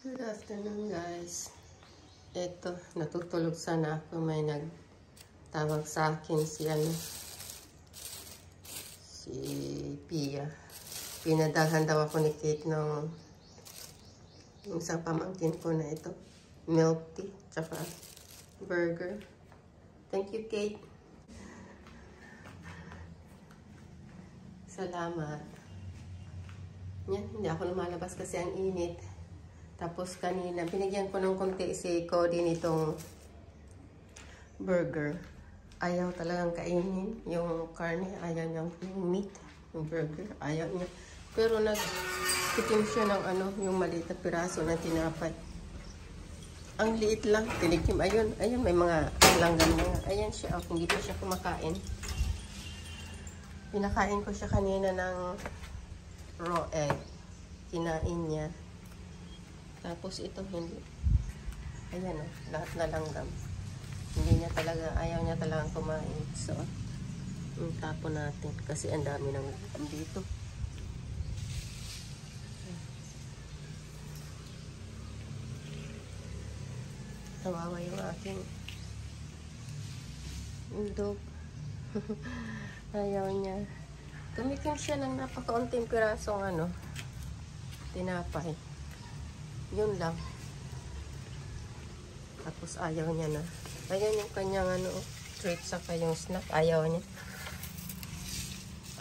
Good afternoon, guys. Ito, natutulog sana ako. May nagtawag sa akin si Pia. Pinadalhan daw ako ni Kate ng isang pamangkin ko na ito. Milk tea, tsaka burger. Thank you, Kate. Salamat. Yan, hindi ako lumalabas kasi ang init. Tapos kanina, binigyan ko ng konti si Cody nitong burger. Ayaw talagang kainin yung karne. Ayaw niya yung meat, yung burger. Ayaw niya. Pero nagtikim siya ng yung maliit na piraso na tinapay. Ang liit lang. Tinikim. Ayun, may mga langgam na. Ayan siya. Hindi pa siya kumakain. Pinakain ko siya kanina ng raw egg. Kinain niya. Tapos ito hindi. Ayan lahat na langgam. Hindi niya talaga, ayaw niya talagang kumain. So, tapon natin kasi ang dami ng langgam dito. Kawawa yung aking dog. Ayaw niya. Tumikim siya ng napakaunting pirasong tinapay. Yun lang. Tapos ayaw niya na. Ayan yung kanyang treat saka yung snack. Ayaw niya.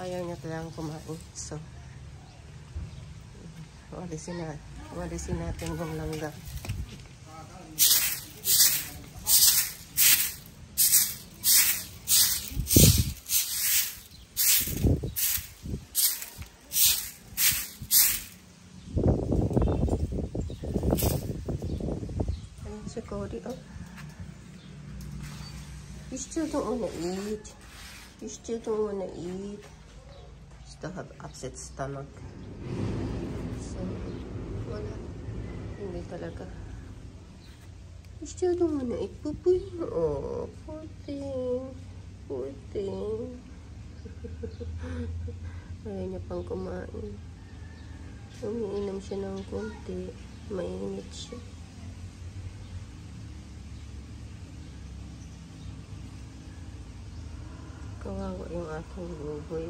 Ayaw niya talagang kumain. So, walisin natin yung langga. Cody, you still don't want to eat. You still don't want to eat. Still have upset stomach. So, wala. Hindi talaga. You still don't want to eat, pupuy. Oh, poor thing. Poor thing. Ayaw niya pang kumain. Umiinom siya ng konti. Mainit siya. Kawawa yung aking buboy.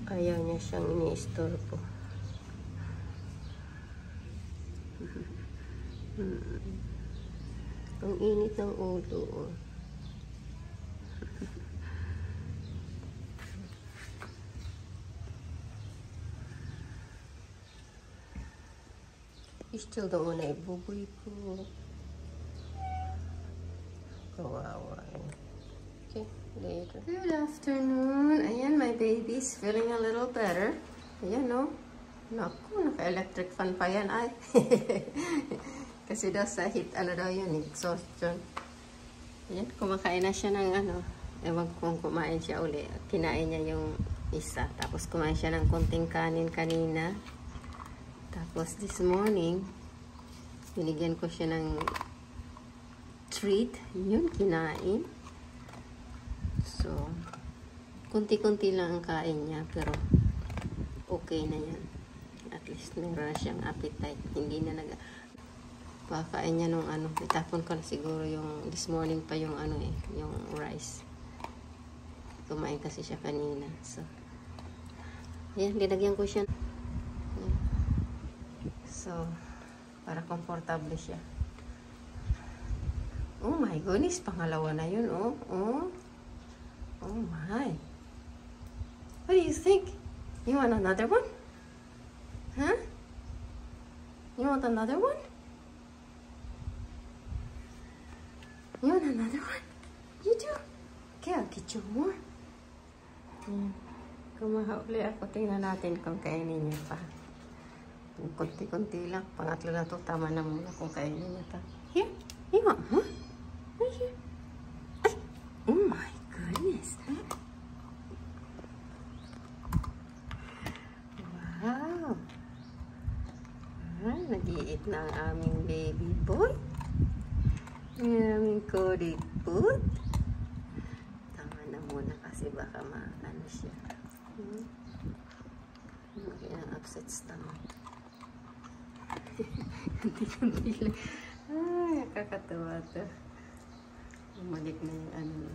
Ayaw niya siyang ini-istorbo. Ang init ng ulo. You still don't wanna eat buboy ko. Kawawa. Okay, later. Good afternoon. Ayan, my baby's feeling a little better. Ayan, no? Naku, naka-electric fan pa yan, ay. Kasi daw sa heat, daw yun, exhaustion. Ayan, kumakain na siya ng ewan kung kumain siya uli. Kinain niya yung isa. Tapos kumain siya ng konting kanin kanina. Tapos this morning, binigyan ko siya ng treat, yun, kinain. So, kunti-kunti lang ang kain niya, pero okay na yan. At least meron siyang appetite. Hindi na pakain niya nung itapon ko na siguro yung this morning pa yung yung rice. Kumain kasi siya kanina. So, ayan, linagyan ko siya. Ayan. So, para comfortable siya. Oh my goodness, pangalawa na yun, oh. Oh my. What do you think? You want another one? Huh? You want another one? You want another one? You do? Okay, I'll get you more. Kumahauli ako. Tingnan natin kung kainin niya pa. Kunti-kunti lang. Pangatlo na to. Tama na muna kung kainin niya pa. Here? You want, huh? Right here. Ay! Oh my goodness. Wow. Nag-iit na ang aming baby boy. Ang aming Cody food. Tama na muna kasi baka maano siya. Sit down. Hindi lang. Ay, kakatawa to. Bumalik na yung ano,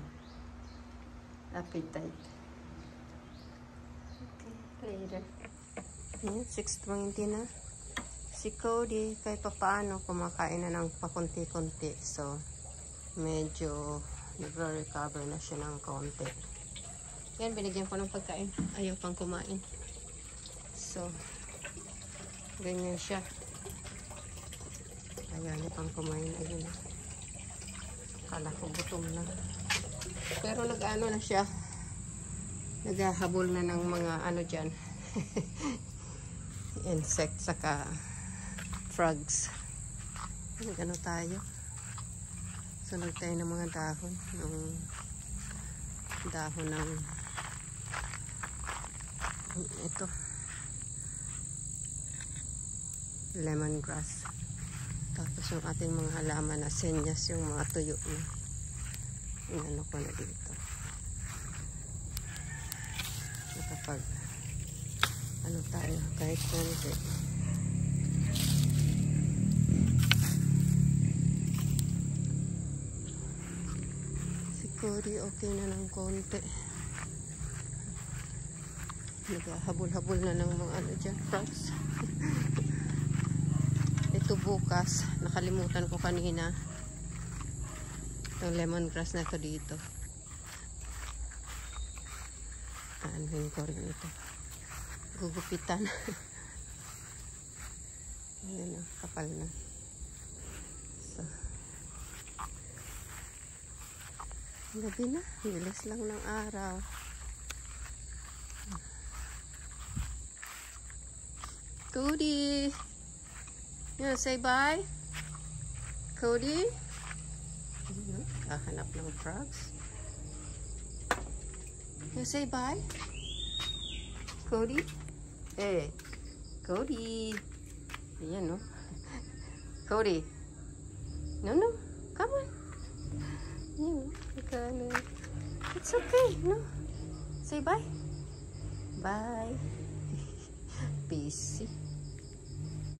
appetite. Okay, later. Ayan, 6:20 na. Si Cody, kahit pa paano, kumakain na ng pakunti-kunti. So, medyo nagre-recover na siya ng konti. Yan, binigyan ko ng pagkain. Ayaw pang kumain. So, ganyan siya. Ayaw niya pang kumain. Ayun. Akala ko gutom na. Pero nag-ano na siya. Naghahabol na ng mga ano dyan. Insect saka frogs. Ano tayo? Sunog tayo ng mga dahon. Yung dahon ng ito. Lemongrass. Tapos yung ating mga halaman na senyas, yung mga tuyo na. Inano ko na dito. Nakapag ano tayo, kahit konti. Si Cody okay na ng konti. Naghahabol-habol na ng mga ano dyan, frogs. Ito bukas, nakalimutan ko kanina. Itong lemongrass na ito dito. Aanhin ko rin ito. Gugupitan. Ayan o, kapal na. So, gabi na. Bilis lang ng araw. Cody! You wanna say bye? Cody? Kahanap ng frogs. You say bye? Cody? Hey, Cody. Ayan, no? Cody. No, come on. Ayan, no? It's okay, no? Say bye. Bye. Busy.